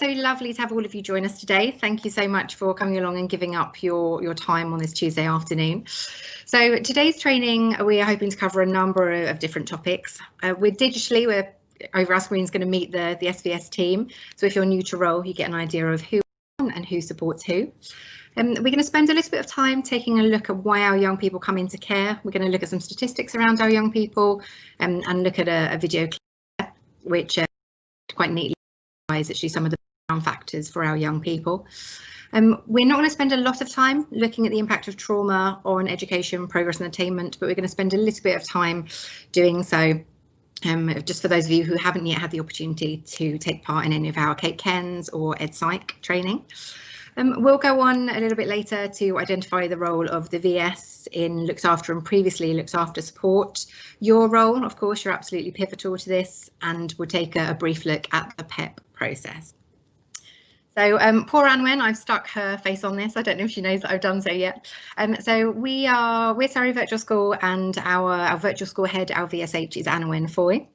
So lovely to have all of you join us today. Thank you so much for coming along and giving up your time on this Tuesday afternoon. So today's training, we are hoping to cover a number of different topics. We're over our screen is going to meet the SVS team. So if you're new to role, you get an idea of who and who supports who. We're going to spend a little bit of time taking a look at why our young people come into care. We're going to look at some statistics around our young people and look at a video clip which quite neatly is actually some of the background factors for our young people. We're not going to spend a lot of time looking at the impact of trauma on education, progress and attainment, but we're going to spend a little bit of time doing so just for those of you who haven't yet had the opportunity to take part in any of our Cape Kens or EdPsych training. We'll go on a little bit later to identify the role of the VS in looked after and previously looked after support. Your role, of course, you're absolutely pivotal to this, and we'll take a brief look at the PEP process. So poor Anwen, I've stuck her face on this. I don't know if she knows that I've done so yet. So we're Surrey Virtual School, and our virtual school head, our VSH, is Anwen Foy.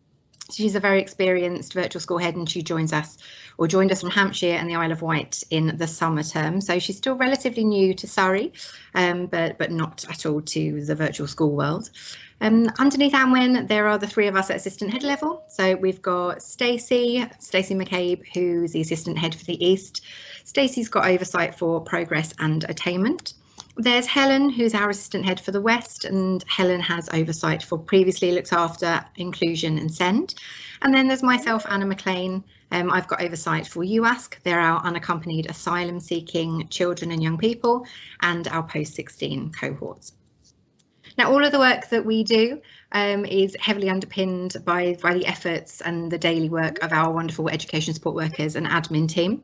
She's a very experienced virtual school head, and she joined us from Hampshire and the Isle of Wight in the summer term. So she's still relatively new to Surrey, but not at all to the virtual school world. Underneath Anwen, there are the three of us at assistant head level. So we've got Stacey McCabe, who's the assistant head for the East. Stacey's got oversight for progress and attainment. There's Helen, who's our assistant head for the West, and Helen has oversight for previously looked after, inclusion and SEND. And then there's myself, Anna McLean. I've got oversight for UASC. They're our unaccompanied asylum seeking children and young people, and our post-16 cohorts. Now, all of the work that we do is heavily underpinned by the efforts and the daily work of our wonderful education support workers and admin team.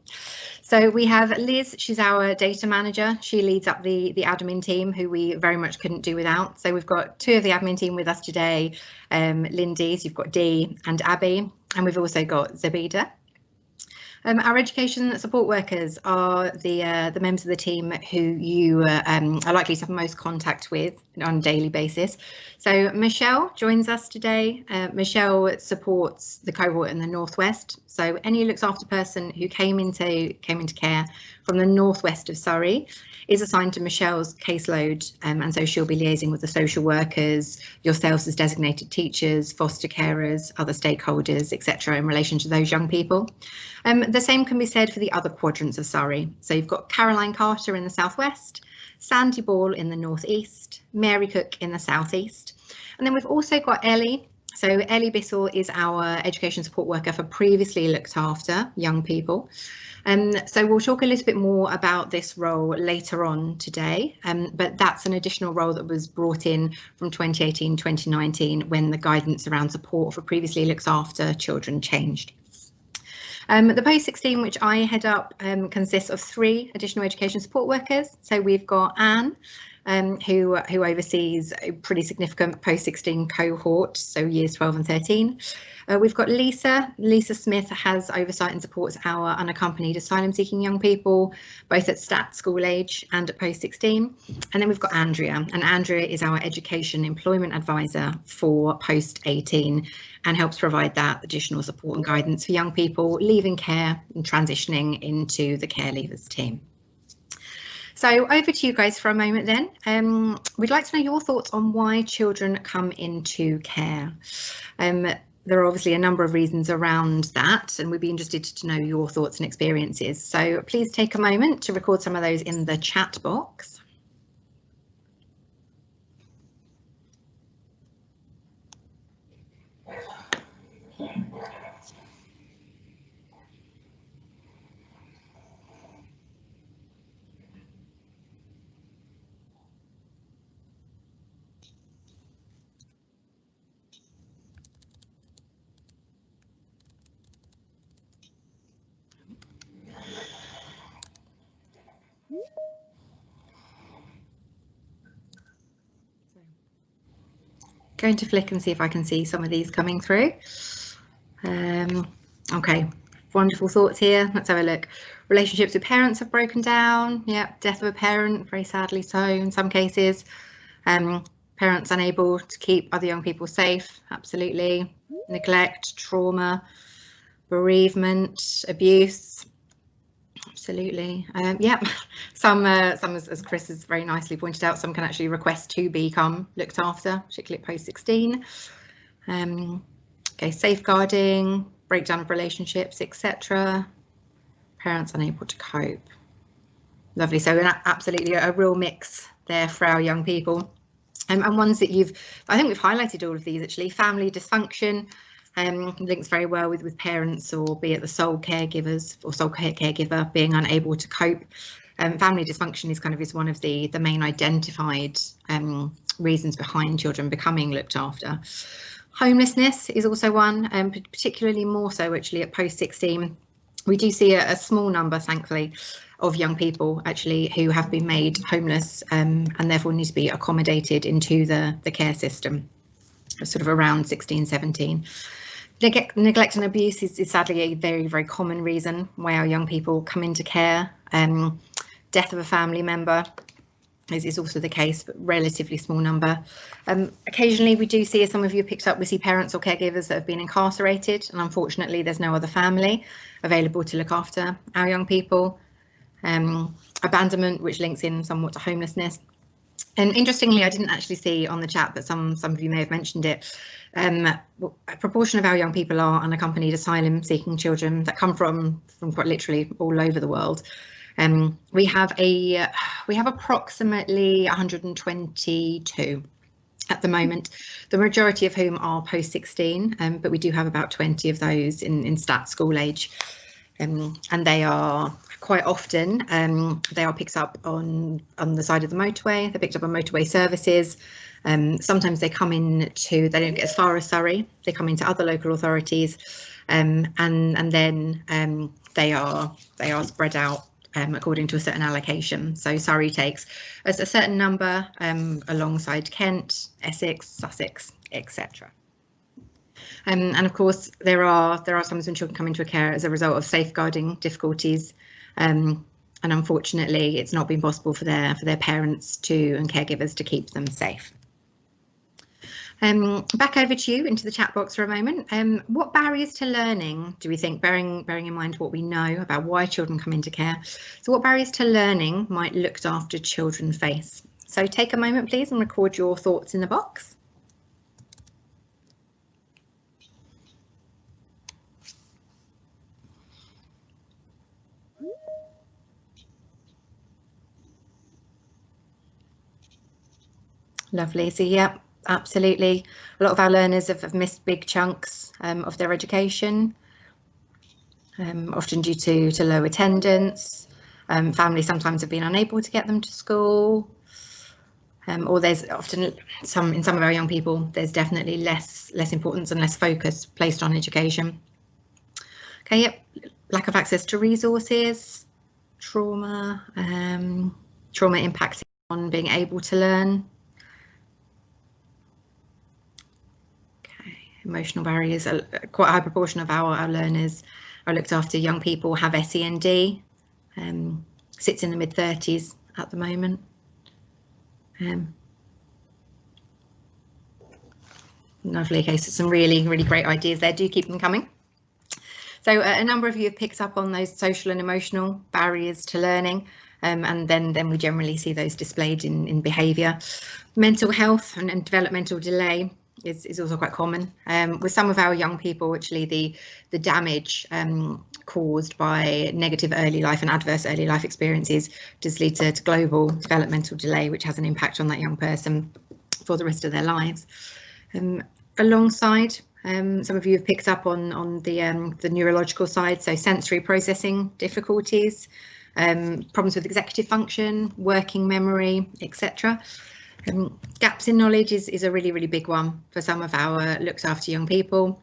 So we have Liz, she's our data manager. She leads up the admin team, who we very much couldn't do without. So we've got two of the admin team with us today, Lindy, so you've got Dee and Abby, and we've also got Zabida. Our education support workers are the members of the team who you are likely to have most contact with on a daily basis. So Michelle joins us today. Michelle supports the cohort in the Northwest. So any looks after person who came into care from the Northwest of Surrey is assigned to Michelle's caseload, and so she'll be liaising with the social workers, yourselves as designated teachers, foster carers, other stakeholders, etc. in relation to those young people. The same can be said for the other quadrants of Surrey. So you've got Caroline Carter in the southwest, Sandy Ball in the northeast, Mary Cook in the southeast, and then we've also got Ellie. So Ellie Bissell is our education support worker for previously looked after young people. So we'll talk a little bit more about this role later on today, but that's an additional role that was brought in from 2018-2019 when the guidance around support for previously looked after children changed. The post-16, which I head up, consists of 3 additional education support workers. So we've got Anne, who oversees a pretty significant post-16 cohort, so years 12 and 13. We've got Lisa. Lisa Smith has oversight and supports our unaccompanied asylum-seeking young people, both at STAT school age and at post-16. And then we've got Andrea, and Andrea is our education employment advisor for post-18 and helps provide that additional support and guidance for young people leaving care and transitioning into the care leavers team. So over to you guys for a moment then. We'd like to know your thoughts on why children come into care. There are obviously a number of reasons around that, and we'd be interested to know your thoughts and experiences. So please take a moment to record some of those in the chat box. Going to flick and see if I can see some of these coming through. Okay, wonderful thoughts here. Let's have a look. Relationships with parents have broken down. Yeah, death of a parent, very sadly so in some cases. Parents unable to keep other young people safe, absolutely. Neglect, trauma, bereavement, abuse. Absolutely. Yeah, some as Chris has very nicely pointed out, some can actually request to become looked after, particularly at post 16. Okay, safeguarding, breakdown of relationships, etc. Parents unable to cope. Lovely. So absolutely a real mix there for our young people. And ones that I think we've highlighted all of these actually. Family dysfunction links very well with parents, or be it the sole caregivers or sole caregiver being unable to cope. Family dysfunction is one of the main identified reasons behind children becoming looked after. Homelessness is also one, particularly more so actually at post 16. We do see a small number, thankfully, of young people actually who have been made homeless and therefore need to be accommodated into the care system, sort of around 16, 17. Neglect and abuse is sadly a very, very common reason why our young people come into care. Death of a family member is also the case, but relatively small number. Occasionally we do see, as some of you picked up, we see parents or caregivers that have been incarcerated, and unfortunately there's no other family available to look after our young people. Abandonment, which links in somewhat to homelessness. And interestingly, I didn't actually see on the chat, but some of you may have mentioned it. A proportion of our young people are unaccompanied asylum seeking children that come from quite literally all over the world. We have approximately 122 at the moment, the majority of whom are post 16, but we do have about 20 of those in stat school age. And they are quite often they are picked up on the side of the motorway. They're picked up on motorway services. Sometimes they don't get as far as Surrey. They come into other local authorities, and then they are spread out according to a certain allocation. So Surrey takes a certain number alongside Kent, Essex, Sussex, etc. And of course, there are times when children come into a care as a result of safeguarding difficulties, and unfortunately, it's not been possible for their parents and caregivers to keep them safe. Back over to you into the chat box for a moment. What barriers to learning do we think, bearing in mind what we know about why children come into care? So what barriers to learning might looked after children face? So take a moment, please, and record your thoughts in the box. Lovely. So yeah, absolutely. A lot of our learners have missed big chunks of their education, often due to low attendance. Families sometimes have been unable to get them to school, or there's often in some of our young people, there's definitely less importance and less focus placed on education. Okay, yep. Lack of access to resources, trauma impacting on being able to learn. Emotional barriers. Quite a high proportion of our learners are looked after young people have SEND, sits in the mid-30s at the moment. Lovely. Okay, so some really great ideas there. Do keep them coming. So a number of you have picked up on those social and emotional barriers to learning, and then we generally see those displayed in behaviour. Mental health and developmental delay is also quite common. With some of our young people, actually the damage caused by negative early life and adverse early life experiences does lead to global developmental delay, which has an impact on that young person for the rest of their lives. Alongside, some of you have picked up on the neurological side, so sensory processing difficulties, problems with executive function, working memory, etc. Gaps in knowledge is a really big one for some of our looked after young people.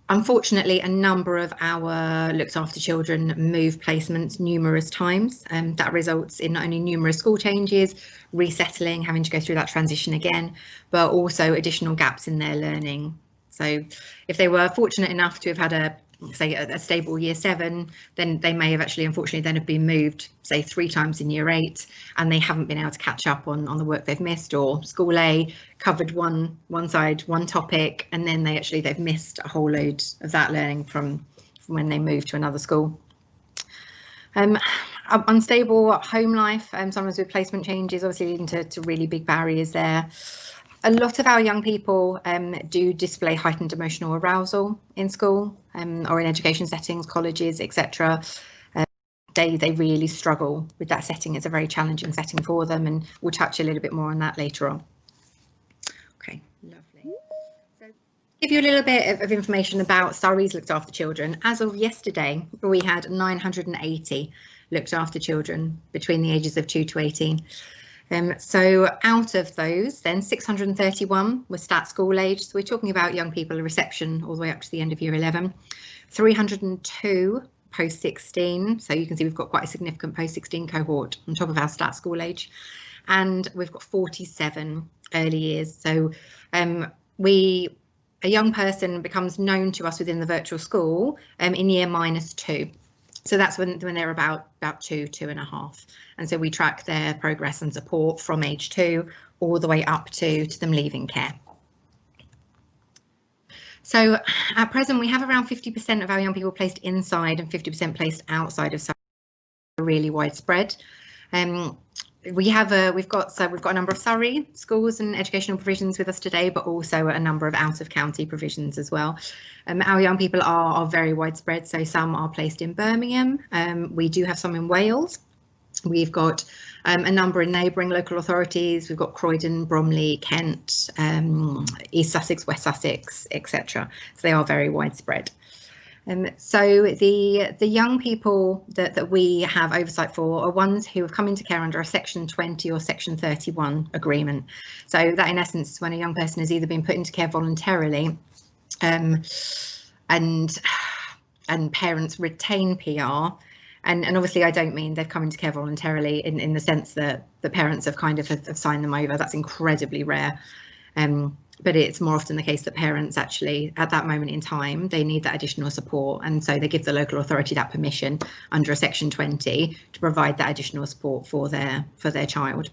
Unfortunately, a number of our looked after children move placements numerous times, and that results in not only numerous school changes, resettling, having to go through that transition again, but also additional gaps in their learning. So if they were fortunate enough to have had a stable year 7, then they may have actually unfortunately then have been moved, say 3 times in year 8, and they haven't been able to catch up on the work they've missed, or school A covered one side, one topic, and then they've missed a whole load of that learning from when they moved to another school. Unstable home life, sometimes with placement changes, obviously leading to really big barriers there. A lot of our young people do display heightened emotional arousal in school or in education settings, colleges, etc. They really struggle with that setting. It's a very challenging setting for them, and we'll touch a little bit more on that later on. Okay, lovely. So, give you a little bit of information about Surrey's looked after children. As of yesterday, we had 980 looked after children between the ages of 2 to 18. So out of those, then 631 were stat school age. So we're talking about young people in reception all the way up to the end of year 11. 302 post 16. So you can see we've got quite a significant post 16 cohort on top of our stat school age. And we've got 47 early years. So a young person becomes known to us within the virtual school in year -2. So that's when they're about 2.5. And so we track their progress and support from age 2 all the way up to them leaving care. So at present, we have around 50% of our young people placed inside and 50% placed outside of Surrey, really widespread. We've got a number of Surrey schools and educational provisions with us today, but also a number of out-of-county provisions as well. Our young people are very widespread, so some are placed in Birmingham. We do have some in Wales. We've got a number in neighbouring local authorities. We've got Croydon, Bromley, Kent, East Sussex, West Sussex, etc. So they are very widespread. So the young people that we have oversight for are ones who have come into care under a Section 20 or Section 31 agreement. So that in essence is when a young person has either been put into care voluntarily and parents retain PR. And obviously I don't mean they've come into care voluntarily in the sense that the parents have kind of have signed them over. That's incredibly rare. But it's more often the case that parents actually, at that moment in time, they need that additional support. And so they give the local authority that permission under a Section 20 to provide that additional support for their child.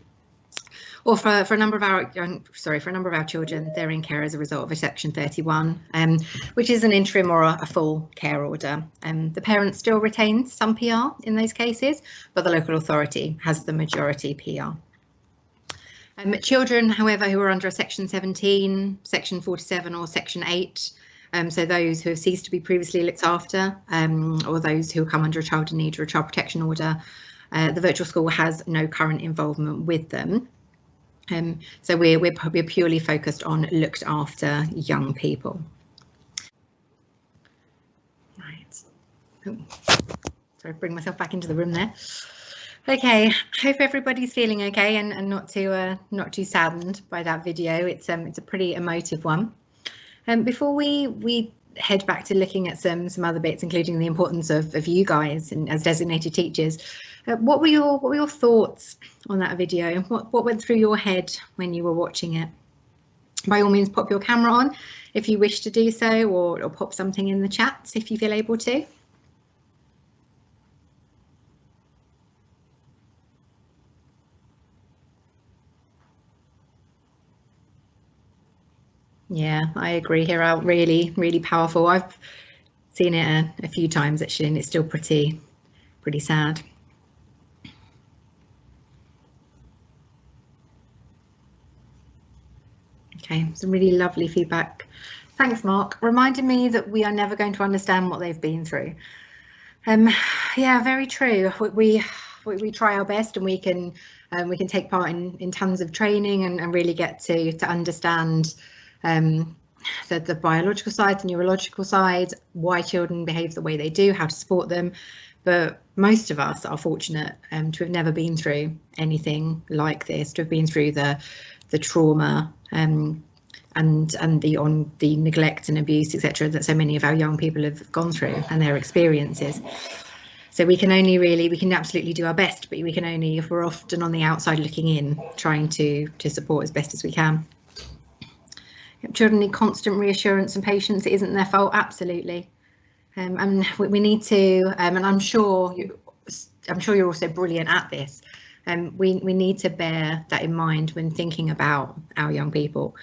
Or for a number of our children, they're in care as a result of a Section 31, which is an interim or a full care order. The parent still retains some PR in those cases, but the local authority has the majority PR. Children, however, who are under a Section 17, Section 47 or Section 8, so those who have ceased to be previously looked after, or those who come under a child in need or a child protection order, the virtual school has no current involvement with them. So we're purely focused on looked after young people. Right. Oh, sorry, bring myself back into the room there. Okay, hope everybody's feeling okay and not too saddened by that video. It's a pretty emotive one. Before we head back to looking at some other bits, including the importance of you guys and as designated teachers, what were your thoughts on that video? What went through your head when you were watching it? By all means, pop your camera on if you wish to do so, or pop something in the chat if you feel able to. Yeah, I agree here. Out really, really powerful. I've seen it a few times actually, and it's still pretty sad. Okay, some really lovely feedback. Thanks, Mark. Reminded me that we are never going to understand what they've been through. Yeah, very true. We try our best, and we can take part in tons of training and really get to understand the biological side, the neurological side, why children behave the way they do, how to support them. But most of us are fortunate to have never been through anything like this, to have been through the trauma and the neglect and abuse, etc., that so many of our young people have gone through and their experiences. So we can absolutely do our best, but we can only, if we're often on the outside looking in, trying to support as best as we can. Children need constant reassurance and patience. It isn't their fault, absolutely. And we need to, and I'm sure you're also brilliant at this. We need to bear that in mind when thinking about our young people.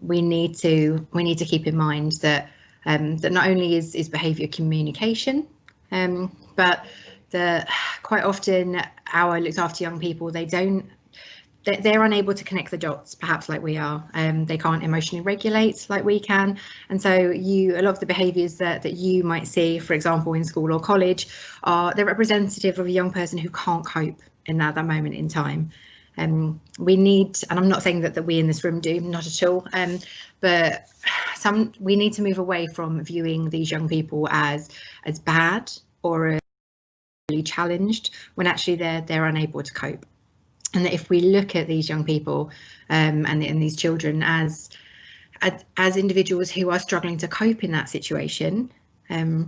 We need to keep in mind that that not only is behaviour communication, but that quite often our looked after young people, they're unable to connect the dots, perhaps like we are. They can't emotionally regulate like we can. And so a lot of the behaviours that you might see, for example, in school or college, they're representative of a young person who can't cope in that moment in time. We need, and I'm not saying that we in this room do, not at all, but we need to move away from viewing these young people as bad or as really challenged, when actually they're unable to cope. And that if we look at these young people and these children as individuals who are struggling to cope in that situation,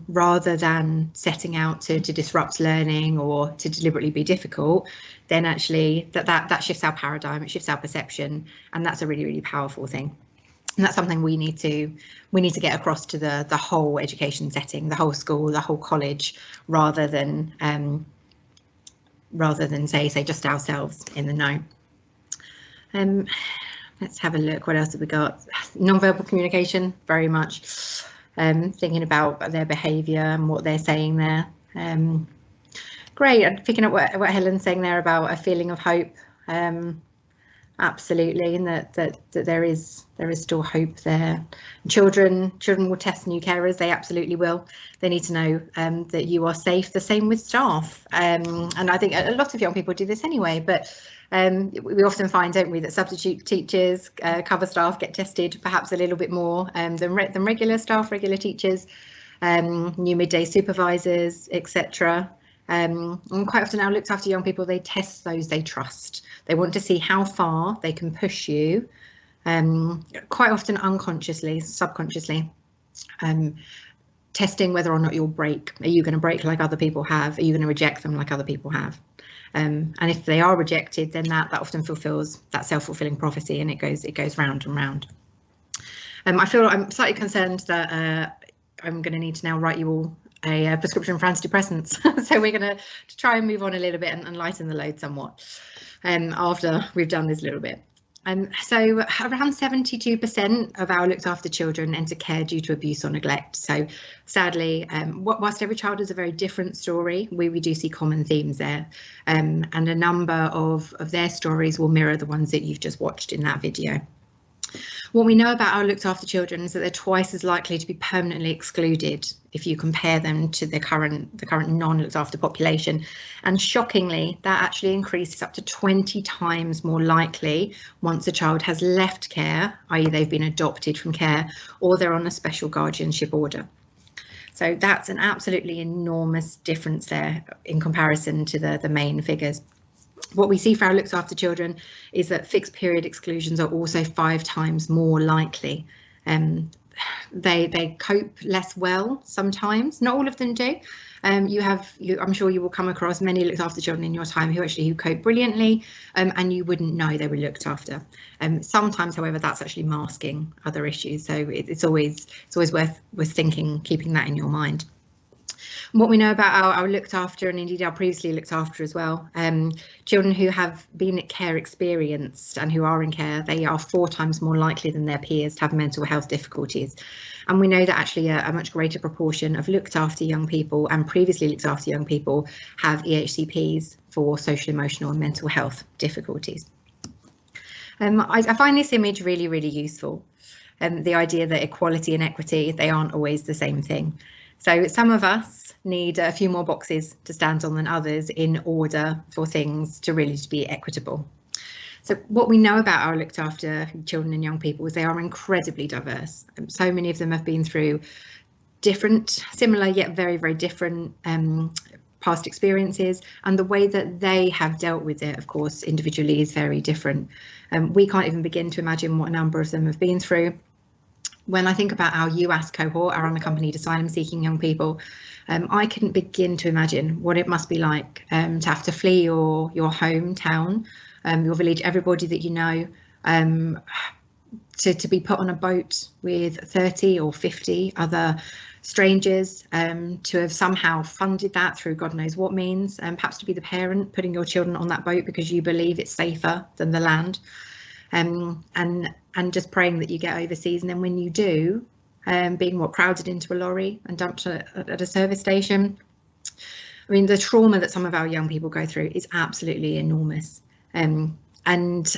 rather than setting out to disrupt learning or to deliberately be difficult, then actually that shifts our paradigm, it shifts our perception, and that's a really, really powerful thing. And that's something we need to get across to the whole education setting, the whole school, the whole college, rather than say just ourselves in the know. Let's have a look. What else have we got? Non-verbal communication, very much. Thinking about their behaviour and what they're saying there. Great. I'm picking up what Helen's saying there about a feeling of hope. Absolutely, and that there is still hope there. Children will test new carers. They absolutely will. They need to know that you are safe. The same with staff, and I think a lot of young people do this anyway. But we often find, don't we, that substitute teachers, cover staff get tested perhaps a little bit more than regular staff, regular teachers, new midday supervisors, etc. And quite often our looked after young people, they test those they trust. They want to see how far they can push you, quite often unconsciously, subconsciously, testing whether or not you'll break. Are you going to break like other people have? Are you going to reject them like other people have? And if they are rejected, then that often fulfills that self-fulfilling prophecy, and it goes round and round. I'm slightly concerned that I'm going to need to now write you all a prescription for antidepressants. So we're going to try and move on a little bit and lighten the load somewhat after we've done this little bit. So around 72% of our looked after children enter care due to abuse or neglect. So sadly, whilst every child is a very different story, we do see common themes there, and a number of their stories will mirror the ones that you've just watched in that video. What we know about our looked after children is that they're twice as likely to be permanently excluded if you compare them to the current non-looked after population. And shockingly, that actually increases up to 20 times more likely once a child has left care, i.e. they've been adopted from care, or they're on a special guardianship order. So that's an absolutely enormous difference there in comparison to the main figures. What we see for our looked after children is that fixed period exclusions are also 5 times more likely. They cope less well sometimes, not all of them do. I'm sure you will come across many looked after children in your time who cope brilliantly, and you wouldn't know they were looked after. Sometimes, however, that's actually masking other issues. So it's always worth thinking, keeping that in your mind. What we know about our looked after, and indeed our previously looked after as well, children who have been care experienced and who are in care, they are 4 times more likely than their peers to have mental health difficulties. And we know that actually a much greater proportion of looked after young people and previously looked after young people have EHCPs for social, emotional and mental health difficulties. I find this image really, really useful. The idea that equality and equity, they aren't always the same thing. So some of us need a few more boxes to stand on than others in order for things to really be equitable. So what we know about our looked after children and young people is they are incredibly diverse. So many of them have been through different, similar yet very, very different past experiences, and the way that they have dealt with it, of course, individually is very different. We can't even begin to imagine what a number of them have been through. When I think about our UAS cohort, our unaccompanied asylum seeking young people, I couldn't begin to imagine what it must be like to have to flee your hometown, your village, everybody that you know, to be put on a boat with 30 or 50 other strangers, to have somehow funded that through God knows what means, and perhaps to be the parent putting your children on that boat because you believe it's safer than the land. And just praying that you get overseas, and then when you do, being crowded into a lorry and dumped at a service station. I mean, the trauma that some of our young people go through is absolutely enormous. And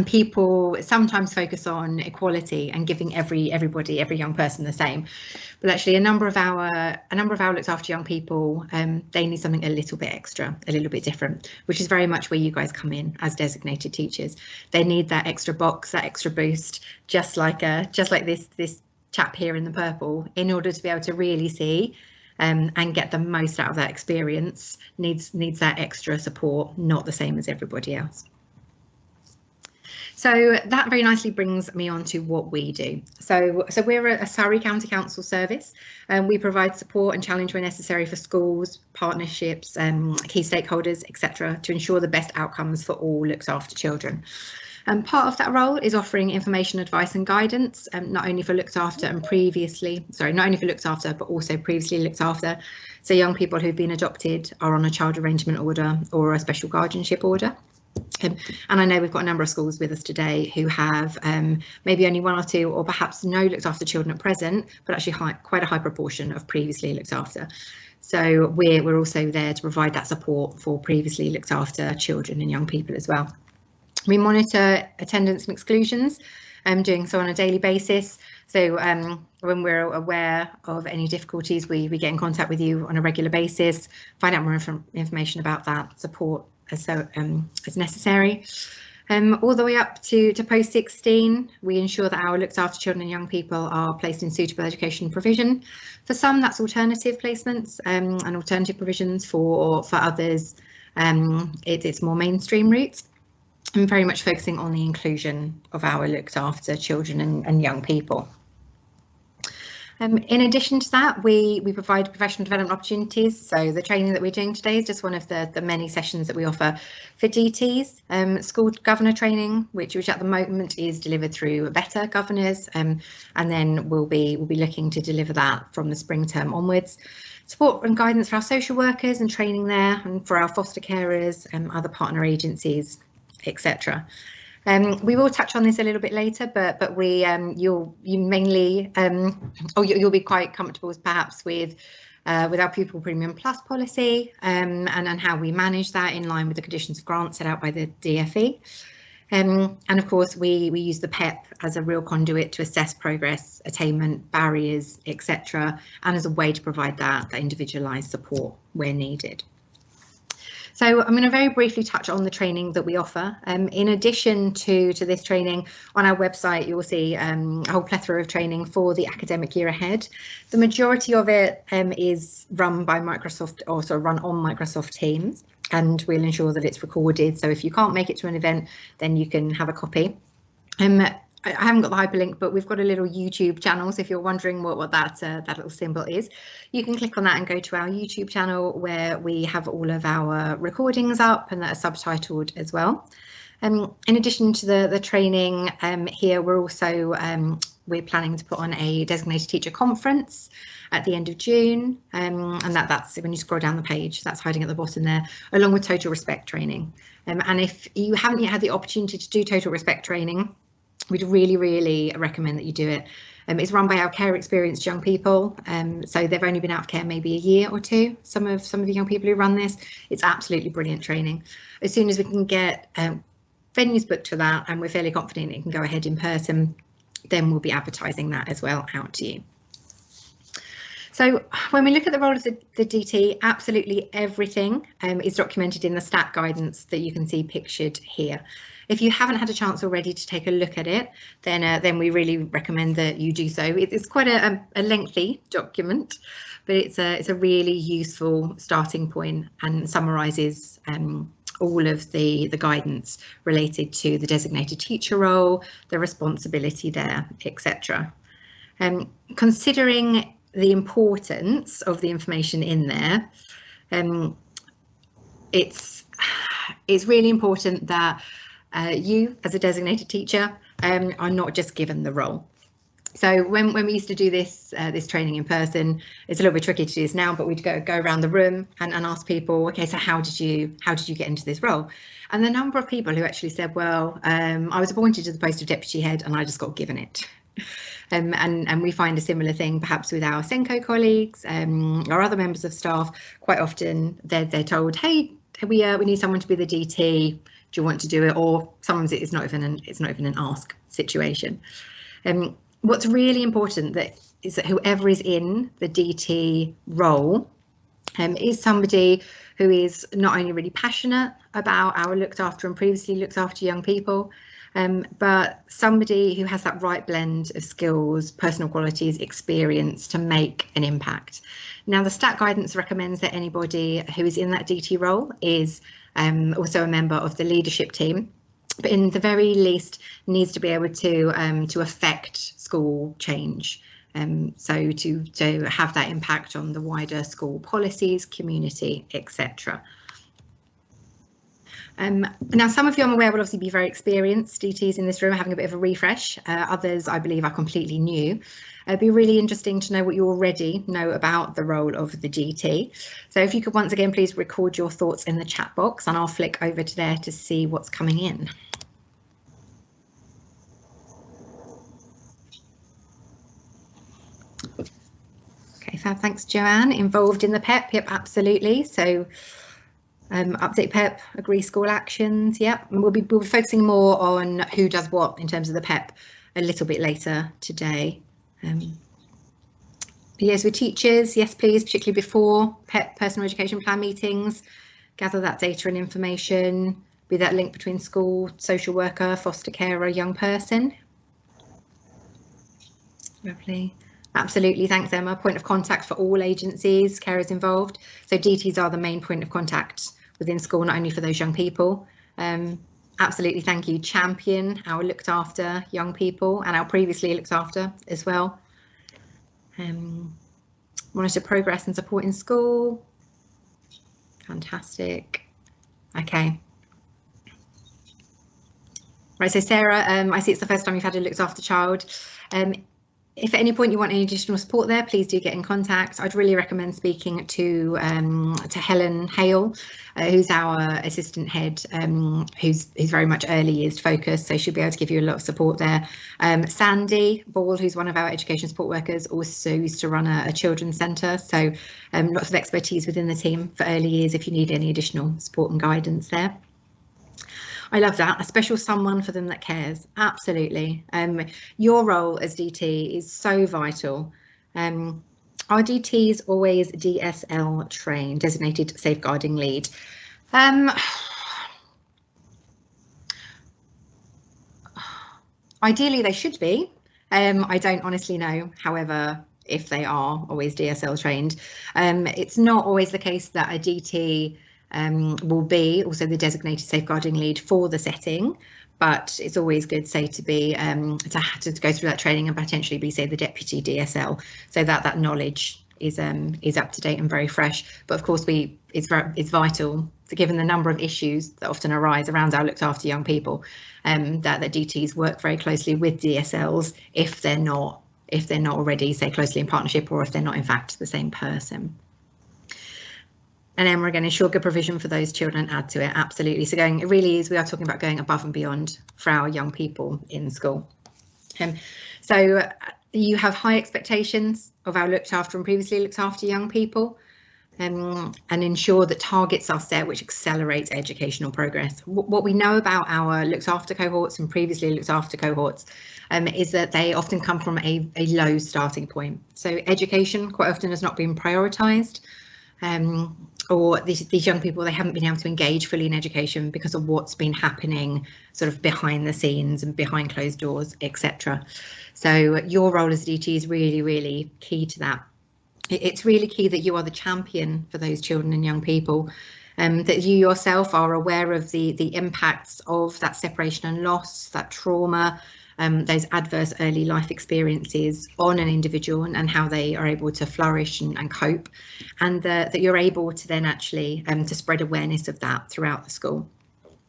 people sometimes focus on equality and giving every young person the same, but actually a number of our looked after young people, they need something a little bit extra, a little bit different, which is very much where you guys come in as designated teachers. They need that extra box, that extra boost, just like this chap here in the purple, in order to be able to really see and get the most out of that experience. Needs that extra support, not the same as everybody else. So that very nicely brings me on to what we do. So we're a Surrey County Council service, and we provide support and challenge where necessary for schools, partnerships, key stakeholders, etc., to ensure the best outcomes for all looked after children. And part of that role is offering information, advice and guidance, not only for looked after and not only for looked after, but also previously looked after. So young people who've been adopted are on a child arrangement order or a special guardianship order. And I know we've got a number of schools with us today who have maybe only one or two, or perhaps no looked after children at present, but actually quite a high proportion of previously looked after. So we're also there to provide that support for previously looked after children and young people as well. We monitor attendance and exclusions, doing so on a daily basis. So when we're aware of any difficulties, we get in contact with you on a regular basis, find out more information about that, support as necessary. All the way up to post 16, we ensure that our looked after children and young people are placed in suitable education provision. For some, that's alternative placements and alternative provisions. For others, it's more mainstream routes. I'm very much focusing on the inclusion of our looked after children and young people. In addition to that, we provide professional development opportunities. So the training that we're doing today is just one of the many sessions that we offer for DTs. School governor training, which at the moment is delivered through better governors, and then we'll be looking to deliver that from the spring term onwards. Support and guidance for our social workers and training there, and for our foster carers and other partner agencies, etc. We will touch on this a little bit later, but you'll be quite comfortable perhaps with our Pupil Premium Plus policy and how we manage that in line with the conditions of grant set out by the DfE. And of course, we use the PEP as a real conduit to assess progress, attainment, barriers, etc., and as a way to provide that individualised support where needed. So I'm going to very briefly touch on the training that we offer. In addition to this training, on our website, you will see a whole plethora of training for the academic year ahead. The majority of it is run by Microsoft, also run on Microsoft Teams, and we'll ensure that it's recorded. So if you can't make it to an event, then you can have a copy. I haven't got the hyperlink, but we've got a little YouTube channel. So if you're wondering what that little symbol is, you can click on that and go to our YouTube channel, where we have all of our recordings up and that are subtitled as well. In addition to the training here, we're also we're planning to put on a designated teacher conference at the end of June, and that's when you scroll down the page, that's hiding at the bottom there, along with total respect training. And if you haven't yet had the opportunity to do total respect training, we'd really recommend that you do it. It's run by our care experienced young people, so they've only been out of care maybe a year or two. Some of the young people who run this, it's absolutely brilliant training. As soon as we can get venues booked for that, and we're fairly confident it can go ahead in person, then we'll be advertising that as well out to you. So when we look at the role of the DT, absolutely everything is documented in the stat guidance that you can see pictured here. If you haven't had a chance already to take a look at it, then we really recommend that you do so. It's quite a lengthy document, but it's a really useful starting point and summarises all of the guidance related to the designated teacher role, the responsibility there, etc. Considering the importance of the information in there, it's really important that you, as a designated teacher, are not just given the role. So when we used to do this training in person, it's a little bit tricky to do this now, but we'd go around the room and ask people, okay, so how did you get into this role? And the number of people who actually said, well, I was appointed to the post of deputy head and I just got given it. And we find a similar thing perhaps with our Senko colleagues or other members of staff. Quite often they're told, hey, we need someone to be the DT. Do you want to do it? Or sometimes it's not even an ask situation. What's really important is that whoever is in the DT role is somebody who is not only really passionate about our looked after and previously looked after young people, but somebody who has that right blend of skills, personal qualities, experience to make an impact. Now, the stat guidance recommends that anybody who is in that DT role is also a member of the leadership team, but in the very least needs to be able to affect school change. So to have that impact on the wider school policies, community, etc. Now, some of you I'm aware will obviously be very experienced DTs in this room, having a bit of a refresh. Others, I believe, are completely new. It'd be really interesting to know what you already know about the role of the DT. So if you could once again, please record your thoughts in the chat box, and I'll flick over to there to see what's coming in. Okay, fab, thanks, Joanne. Involved in the PEP, yep, absolutely. So update PEP, agree school actions, yep. And we'll be focusing more on who does what in terms of the PEP a little bit later today. Yes, with teachers, yes, please, particularly before PEP personal education plan meetings, gather that data and information, be that link between school, social worker, foster carer, young person. Lovely. Absolutely, thanks, Emma. Point of contact for all agencies, carers involved. So DTs are the main point of contact within school, not only for those young people. Absolutely, thank you. Champion our looked after young people and our previously looked after as well. Monitor progress and support in school. Fantastic. Okay. Right, so Sarah, I see it's the first time you've had a looked after child. If at any point you want any additional support there, please do get in contact. I'd really recommend speaking to Helen Hale, who's our assistant head, who's very much early years focused, so she'll be able to give you a lot of support there. Sandy Ball, who's one of our education support workers, also used to run a children's centre, so lots of expertise within the team for early years if you need any additional support and guidance there. I love that, a special someone for them that cares, absolutely. Your role as DT is so vital. Are DTs always DSL trained, designated safeguarding lead? Ideally they should be. I don't honestly know, however, if they are always DSL trained. It's not always the case that a DT will be also the designated safeguarding lead for the setting, but it's always good, say, to be to go through that training and potentially be, say, the deputy DSL, so that knowledge is up to date and very fresh. But of course, it's vital, given the number of issues that often arise around our looked after young people, that DTs work very closely with DSLs if they're not already, say, closely in partnership, or if they're not in fact the same person. And then we're going to ensure good provision for those children and add to it, absolutely. So it really is, we are talking about going above and beyond for our young people in school. So you have high expectations of our looked after and previously looked after young people, and ensure that targets are set which accelerates educational progress. What we know about our looked after cohorts and previously looked after cohorts is that they often come from a low starting point. So education quite often has not been prioritised. Or these young people, they haven't been able to engage fully in education because of what's been happening sort of behind the scenes and behind closed doors, etc. So your role as a DT is really, really key to that. It's really key that you are the champion for those children and young people, that you yourself are aware of the impacts of that separation and loss, that trauma, those adverse early life experiences on an individual and how they are able to flourish and cope, and that you're able to then actually to spread awareness of that throughout the school.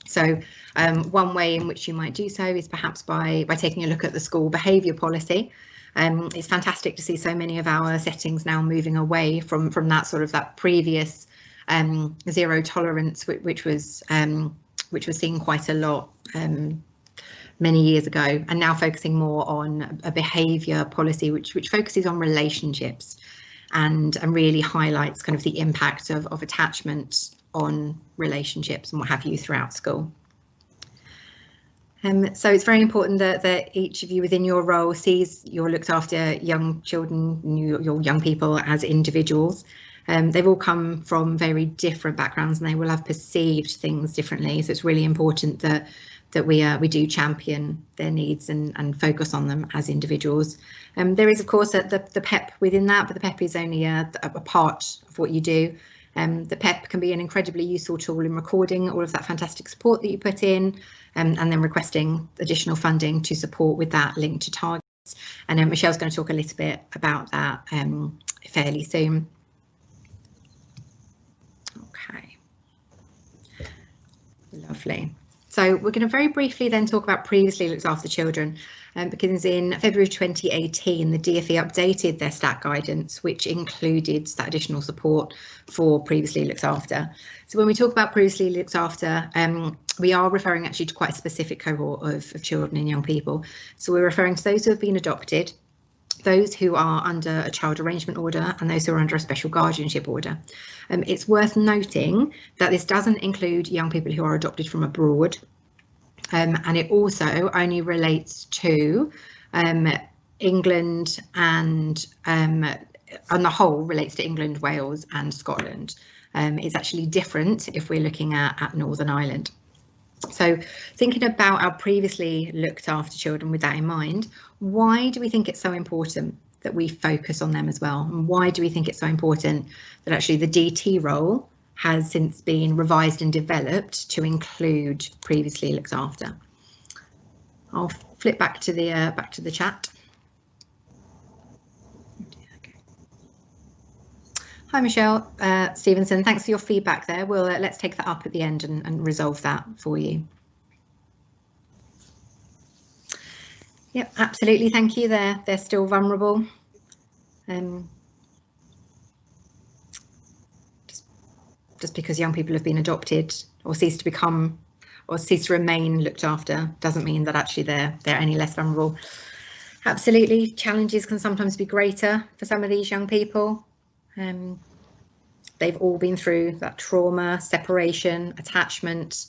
So one way in which you might do so is perhaps by taking a look at the school behaviour policy. It's fantastic to see so many of our settings now moving away from that sort of that previous zero tolerance, which was seen quite a lot many years ago, and now focusing more on a behaviour policy which focuses on relationships and really highlights kind of the impact of attachment on relationships and what have you throughout school. So it's very important that each of you within your role sees you're looked after young children, your young people as individuals. They've all come from very different backgrounds and they will have perceived things differently. So it's really important that we do champion their needs and focus on them as individuals. There is, of course, the PEP within that, but the PEP is only a part of what you do. The PEP can be an incredibly useful tool in recording all of that fantastic support that you put in, and then requesting additional funding to support with that linked to targets. And then Michelle's going to talk a little bit about that fairly soon. Okay, lovely. So we're going to very briefly then talk about previously looked after children, because in February 2018 the DfE updated their STAT guidance, which included that additional support for previously looked after. So when we talk about previously looked after, we are referring actually to quite a specific cohort of children and young people. So we're referring to those who have been adopted, those who are under a child arrangement order, and those who are under a special guardianship order. It's worth noting that this doesn't include young people who are adopted from abroad, and it also only relates to England and on the whole relates to England, Wales and Scotland. It's actually different if we're looking at Northern Ireland. So thinking about our previously looked after children with that in mind, why do we think it's so important that we focus on them as well? And why do we think it's so important that actually the DT role has since been revised and developed to include previously looked after? I'll flip back to the chat. Hi Michelle Stevenson, thanks for your feedback there. We'll let's take that up at the end and resolve that for you. Yep, absolutely, thank you. They're still vulnerable. Just because young people have been adopted or cease to remain looked after doesn't mean that actually they're any less vulnerable. Absolutely, challenges can sometimes be greater for some of these young people. They've all been through that trauma, separation, attachment.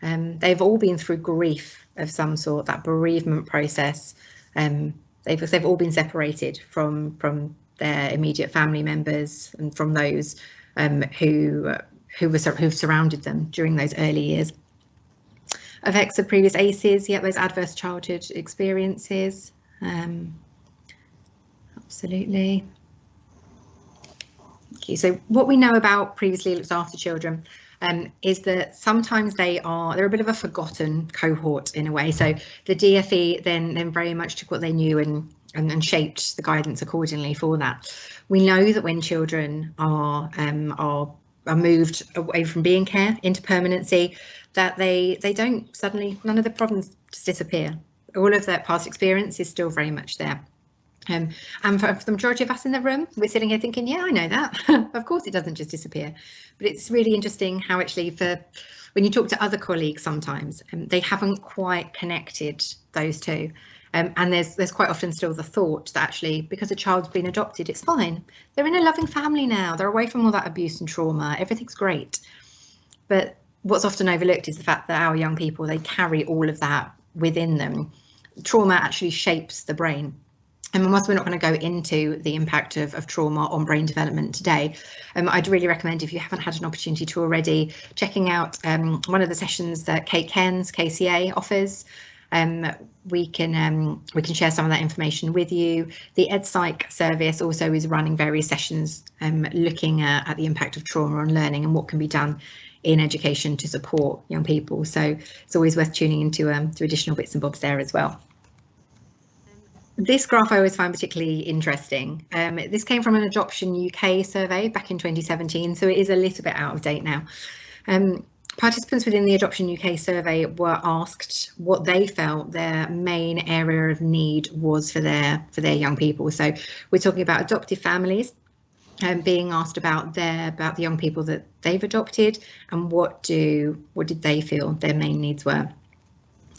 They've all been through grief of some sort, that bereavement process. They've all been separated from their immediate family members and from those who've surrounded them during those early years. Effects of previous ACEs, yeah, those adverse childhood experiences. Absolutely. So what we know about previously looked after children is that sometimes they're a bit of a forgotten cohort in a way. So the DfE then very much took what they knew and shaped the guidance accordingly for that. We know that when children are moved away from being care into permanency, that they don't suddenly, none of the problems just disappear. All of that past experience is still very much there. And for the majority of us in the room, we're sitting here thinking, yeah, I know that. Of course, it doesn't just disappear. But it's really interesting how actually when you talk to other colleagues sometimes, they haven't quite connected those two. And there's quite often still the thought that actually, because a child's been adopted, it's fine. They're in a loving family now. They're away from all that abuse and trauma. Everything's great. But what's often overlooked is the fact that our young people, they carry all of that within them. Trauma actually shapes the brain. And whilst we're not going to go into the impact of trauma on brain development today, I'd really recommend, if you haven't had an opportunity to already, checking out one of the sessions that Kate Cairns, KCA, offers. We can share some of that information with you. The EdPsych service also is running various sessions looking at the impact of trauma on learning and what can be done in education to support young people. So it's always worth tuning into to additional bits and bobs there as well. This graph I always find particularly interesting. This came from an Adoption UK survey back in 2017, so it is a little bit out of date now. Participants within the Adoption UK survey were asked what they felt their main area of need was for their young people. So we're talking about adoptive families being asked about the young people that they've adopted and what did they feel their main needs were.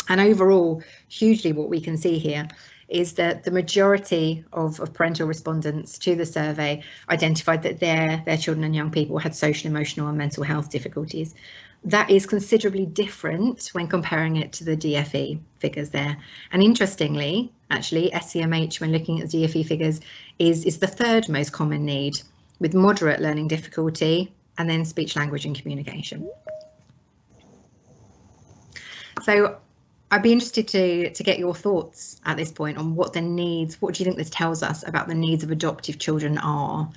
And overall, hugely what we can see here is that the majority of parental respondents to the survey identified that their children and young people had social, emotional and mental health difficulties. That is considerably different when comparing it to the DFE figures there. And interestingly, actually, SCMH, when looking at the DFE figures, is the third most common need, with moderate learning difficulty and then speech, language and communication. So I'd be interested to get your thoughts at this point on what the needs, what do you think this tells us about the needs of adoptive children are,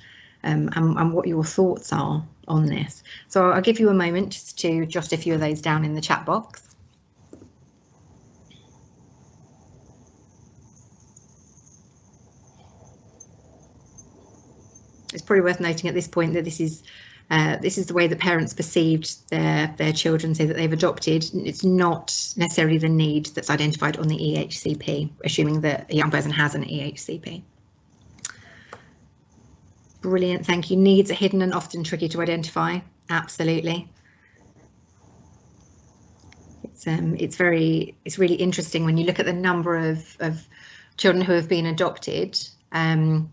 and what your thoughts are on this. So I'll give you a moment just to jot a few of those down in the chat box. It's probably worth noting at this point that this is the way that parents perceived their children, say that they've adopted. It's not necessarily the need that's identified on the EHCP, assuming that a young person has an EHCP. Brilliant, thank you. Needs are hidden and often tricky to identify. Absolutely. It's really interesting when you look at the number of children who have been adopted, and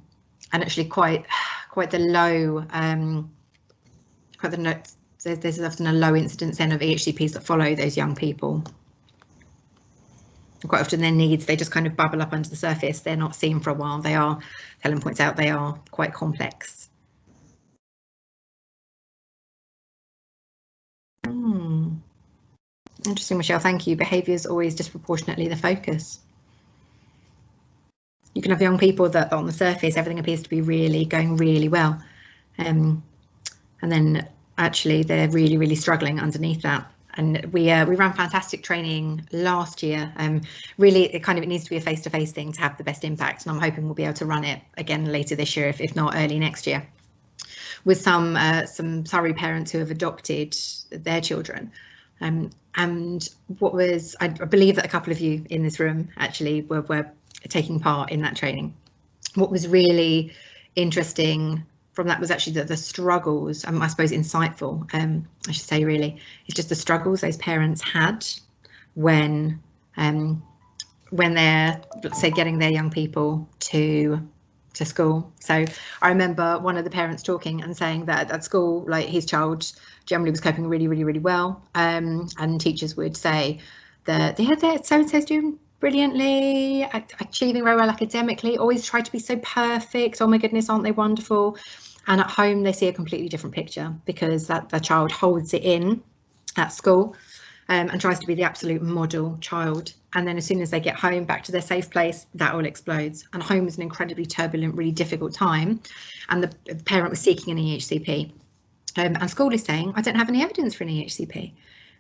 actually quite the low. There's often a low incidence then of EHCPs that follow those young people. Quite often their needs, they just kind of bubble up under the surface. They're not seen for a while. They are, Helen points out, they are quite complex. Interesting, Michelle, thank you. Behaviour is always disproportionately the focus. You can have young people that on the surface, everything appears to be going really well. And then actually they're really struggling underneath that. And we ran fantastic training last year. Really, it needs to be a face-to-face thing to have the best impact. And I'm hoping we'll be able to run it again later this year, if not early next year, with some Surrey parents who have adopted their children. And what was, I believe that a couple of you in this room actually were taking part in that training. What was really interesting from that was actually the struggles, I suppose insightful, I should say really, it's just the struggles those parents had when they're, let's say, getting their young people to school. So I remember one of the parents talking and saying that at school, like, his child generally was coping really well, and teachers would say that so-and-so's doing brilliantly, achieving very well academically, always try to be so perfect, oh my goodness, aren't they wonderful? And at home they see a completely different picture, because that the child holds it in at school and tries to be the absolute model child, and then as soon as they get home back to their safe place, that all explodes. And home is an incredibly turbulent, really difficult time, and the parent was seeking an EHCP, and school is saying, I don't have any evidence for an EHCP,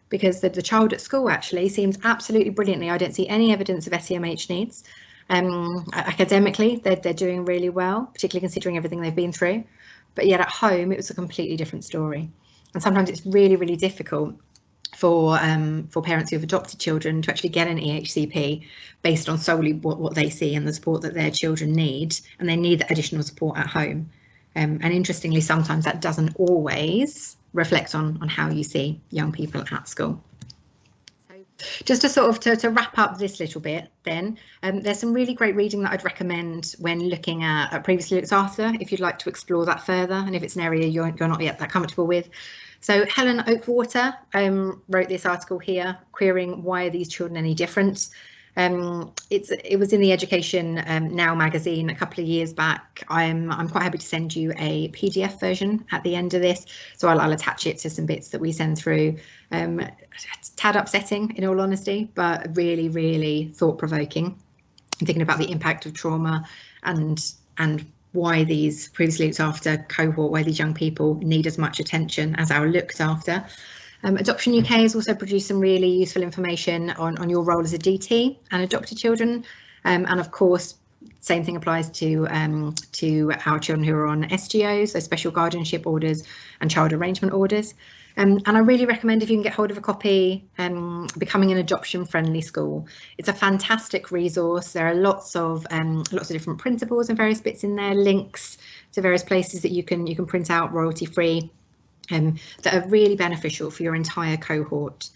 because the child at school actually seems absolutely brilliantly. I don't see any evidence of SEMH needs. Academically, they're doing really well, particularly considering everything they've been through. But yet at home, it was a completely different story. And sometimes it's really difficult for parents who have adopted children to actually get an EHCP based on solely what they see and the support that their children need, and they need that additional support at home. And interestingly, sometimes that doesn't always reflect on how you see young people at school. So just to sort of to wrap up this little bit then, there's some really great reading that I'd recommend when looking at previously looked after, if you'd like to explore that further, and if it's an area you're not yet that comfortable with. So Helen Oakwater wrote this article here, querying why are these children any different. It was in the Education Now magazine a couple of years back. I'm quite happy to send you a PDF version at the end of this, so I'll attach it to some bits that we send through. It's a tad upsetting, in all honesty, but really thought-provoking. Thinking about the impact of trauma and why these previously looked after cohort, why these young people need as much attention as our looked after. Adoption UK has also produced some really useful information on your role as a DT and adopted children, and of course, same thing applies to our children who are on SGOs, so special guardianship orders and child arrangement orders. And I really recommend, if you can get hold of a copy, Becoming an Adoption Friendly School. It's a fantastic resource. There are lots of different principles and various bits in there, links to various places that you can print out royalty free, that are really beneficial for your entire cohort.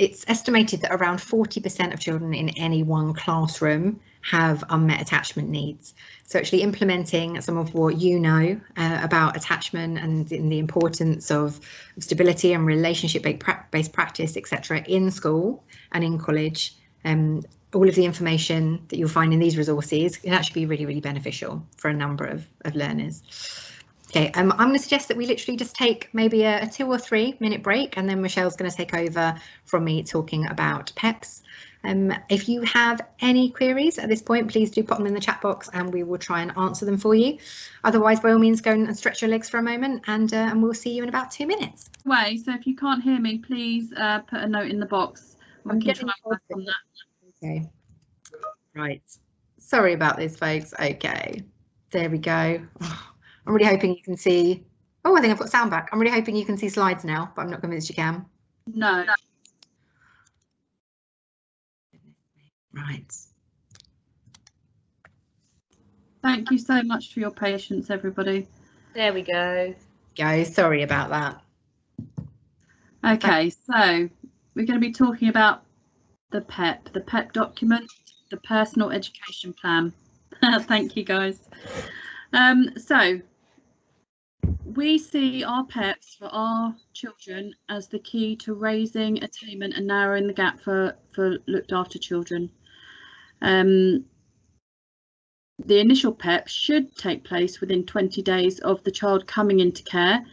it's estimated that around 40% of children in any one classroom have unmet attachment needs. So actually implementing some of what you know about attachment and in the importance of stability and relationship-based practice, etc., in school and in college, all of the information that you'll find in these resources can actually be really, really beneficial for a number of learners. Okay, I'm going to suggest that we literally just take maybe a 2 or 3 minute break, and then Michelle's going to take over from me talking about PEPs. If you have any queries at this point, please do pop them in the chat box and we will try and answer them for you. Otherwise, by all means, go and stretch your legs for a moment, and we'll see you in about 2 minutes. So if you can't hear me, please put a note in the box. We can try and work on that. Okay, right. Sorry about this, folks. Okay, there we go. Oh, I'm really hoping you can see. Oh, I think I've got sound back. I'm really hoping you can see slides now, but I'm not convinced you can. No. Right. Thank you so much for your patience, everybody. There we go. Sorry about that. Okay, so we're going to be talking about the PEP document, the personal education plan. Thank you, guys. So we see our PEPs for our children as the key to raising attainment and narrowing the gap for looked after children. The initial PEP should take place within 20 days of the child coming into care.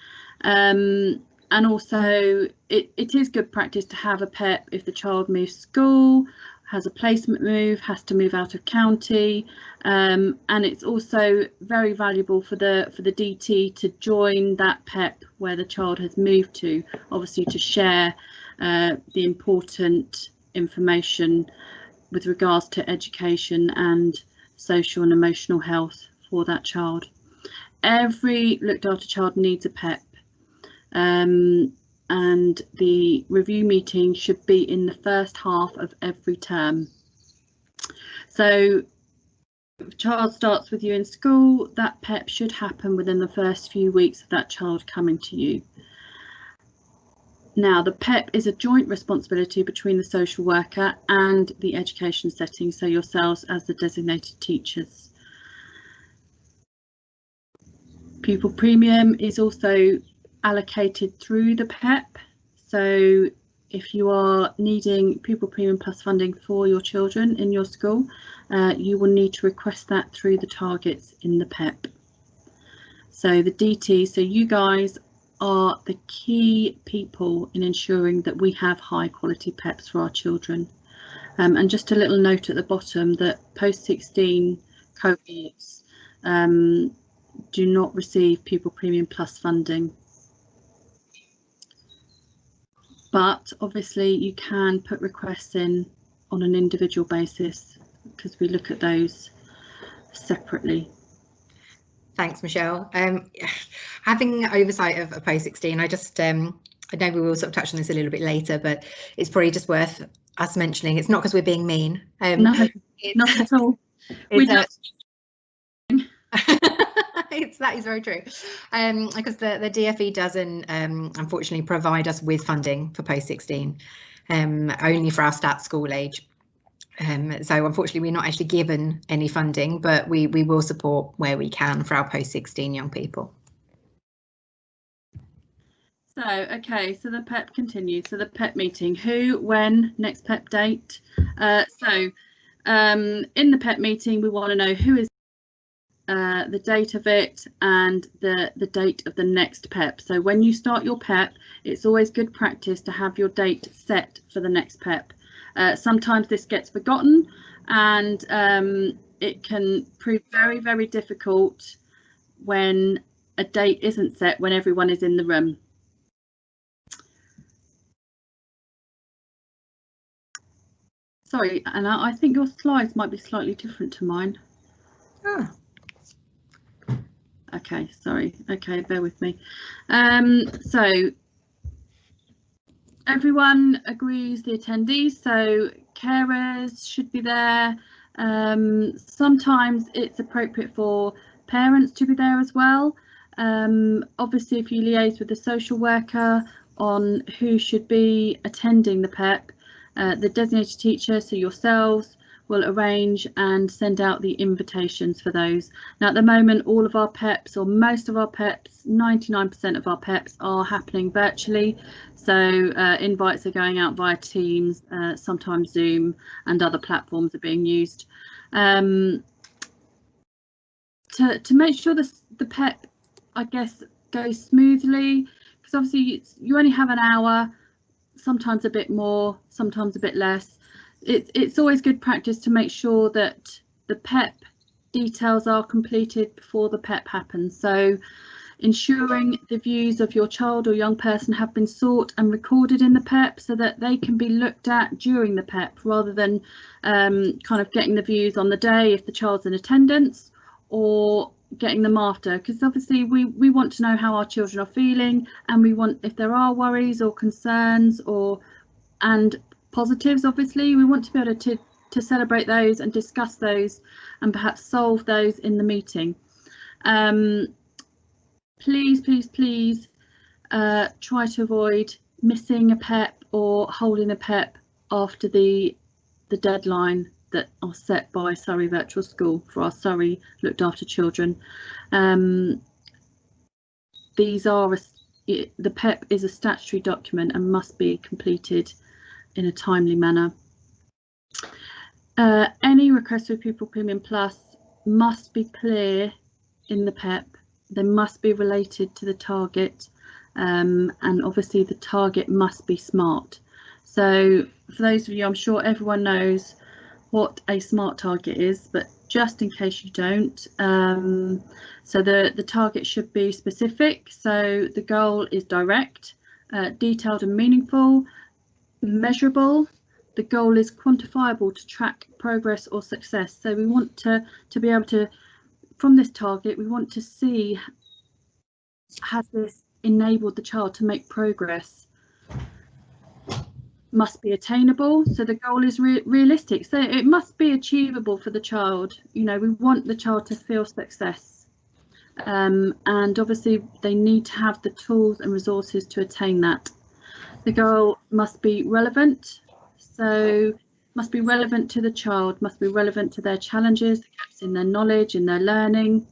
And also it is good practice to have a PEP if the child moves school, has a placement move, has to move out of county, and it's also very valuable for the DT to join that PEP where the child has moved to, obviously to share the important information with regards to education and social and emotional health for that child. Every looked after child needs a PEP, and the review meeting should be in the first half of every term. So if a child starts with you in school, that PEP should happen within the first few weeks of that child coming to you. Now, the PEP is a joint responsibility between the social worker and the education setting, so yourselves as the designated teachers. Pupil premium is also allocated through the PEP, so if you are needing pupil premium plus funding for your children in your school, you will need to request that through the targets in the PEP. So the DT, so you guys are the key people in ensuring that we have high quality PEPs for our children. And just a little note at the bottom that post-16 cohorts do not receive pupil premium plus funding. But obviously you can put requests in on an individual basis because we look at those separately. Thanks, Michelle. Having oversight of post-16, I just I know we will sort of touch on this a little bit later, but it's probably just worth us mentioning. It's not because we're being mean. No, not at all. That is very true, because the DFE doesn't unfortunately provide us with funding for post-16, only for our stat school age. So unfortunately we're not actually given any funding, but we will support where we can for our post-16 young people. So okay, so the PEP continues. So the PEP meeting, who, when, next PEP date. In the PEP meeting we want to know who is the date of it and the date of the next PEP. So when you start your PEP, it's always good practice to have your date set for the next PEP. Sometimes this gets forgotten, and it can prove very, very difficult when a date isn't set when everyone is in the room. Sorry, Anna, I think your slides might be slightly different to mine. Ah. Okay, sorry. Okay, bear with me. So everyone agrees, the attendees, so carers should be there. Sometimes it's appropriate for parents to be there as well. Obviously, if you liaise with the social worker on who should be attending the PEP, The designated teacher, so yourselves, will arrange and send out the invitations for those. Now at the moment, all of our PEPs, or most of our PEPs, 99% of our PEPs are happening virtually. So invites are going out via Teams, sometimes Zoom, and other platforms are being used. To make sure the PEP, I guess, goes smoothly, because obviously you only have an hour, sometimes a bit more, sometimes a bit less. It's always good practice to make sure that the PEP details are completed before the PEP happens. So ensuring the views of your child or young person have been sought and recorded in the PEP so that they can be looked at during the PEP, rather than kind of getting the views on the day if the child's in attendance, or getting them after, because obviously we want to know how our children are feeling, and we want, if there are worries or concerns and positives, obviously we want to be able to celebrate those and discuss those and perhaps solve those in the meeting. Please try to avoid missing a PEP or holding a PEP after the deadline that are set by Surrey Virtual School for our Surrey looked after children. These are the PEP is a statutory document and must be completed in a timely manner. Any request for Pupil Premium Plus must be clear in the PEP. They must be related to the target, and obviously the target must be SMART. So for those of you, I'm sure everyone knows what a SMART target is, but just in case you don't, so the target should be specific. So the goal is direct, detailed and meaningful, measurable. The goal is quantifiable to track progress or success. So we want to be able to, from this target, we want to see, has this enabled the child to make progress? Must be attainable, so the goal is realistic, so it must be achievable for the child. You know, we want the child to feel success, and obviously they need to have the tools and resources to attain that. The goal must be relevant, so must be relevant to the child, must be relevant to their challenges, the gaps in their knowledge, in their learning,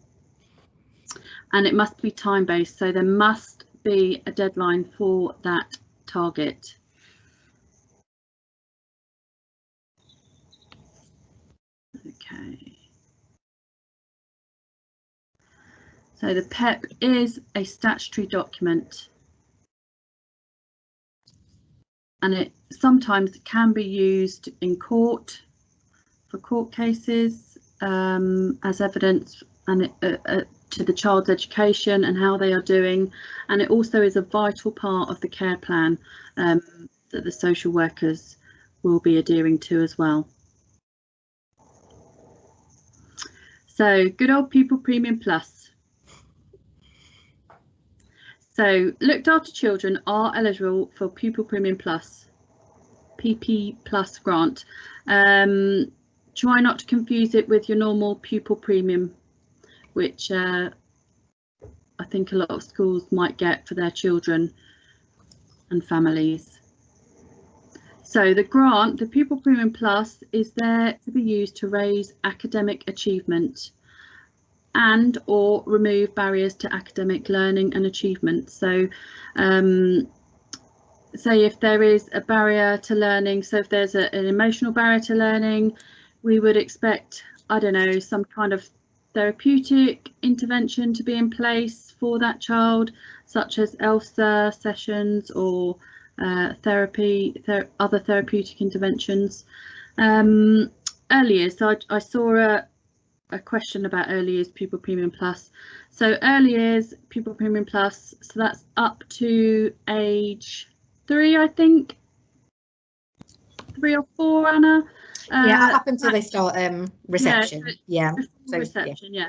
and it must be time-based, so there must be a deadline for that target. Okay. So the PEP is a statutory document, and it sometimes can be used in court for court cases as evidence, and to the child's education and how they are doing, and it also is a vital part of the care plan that the social workers will be adhering to as well. So good old Pupil Premium Plus. So looked after children are eligible for Pupil Premium Plus, PP Plus grant. Try not to confuse it with your normal Pupil Premium, which I think a lot of schools might get for their children and families. So the grant, the Pupil Premium Plus, is there to be used to raise academic achievement and or remove barriers to academic learning and achievement. So say if there is a barrier to learning, so if there's an emotional barrier to learning, we would expect, I don't know, some kind of therapeutic intervention to be in place for that child, such as ELSA sessions or other therapeutic interventions. Early years, so I saw a question about early years Pupil Premium Plus. So early years Pupil Premium Plus, so that's up to age 3, I think, 3 or 4, Anna. Yeah, up until they start reception. Yeah, so reception. Yeah.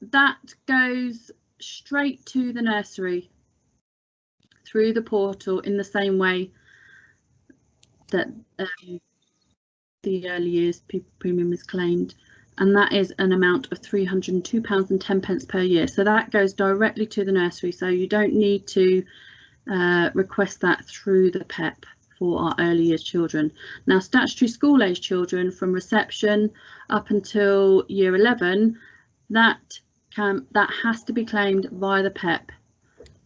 That goes straight to the nursery through the portal in the same way that the early years Pupil Premium is claimed, and that is an amount of £302.10 per year. So that goes directly to the nursery, so you don't need to request that through the PEP for our early years children. Now, statutory school age children from reception up until year 11, that has to be claimed via the PEP,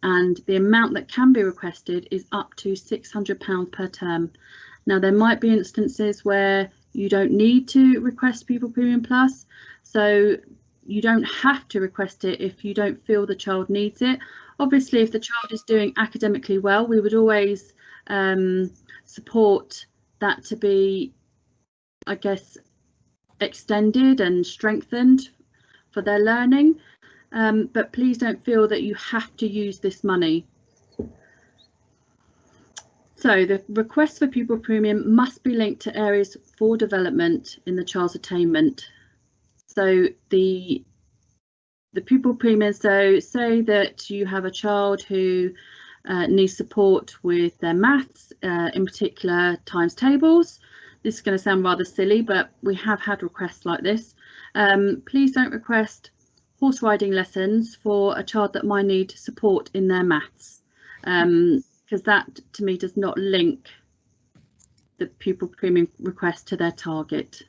and the amount that can be requested is up to £600 per term. Now, there might be instances where you don't need to request Pupil Premium Plus, so you don't have to request it if you don't feel the child needs it. Obviously, if the child is doing academically well, we would always support that to be, I guess, extended and strengthened for their learning, but please don't feel that you have to use this money. So the request for Pupil Premium must be linked to areas for development in the child's attainment. So the Pupil Premium, so say that you have a child who needs support with their maths, in particular times tables. This is going to sound rather silly, but we have had requests like this. Please don't request horse riding lessons for a child that might need support in their maths, because that to me does not link the Pupil Premium request to their target.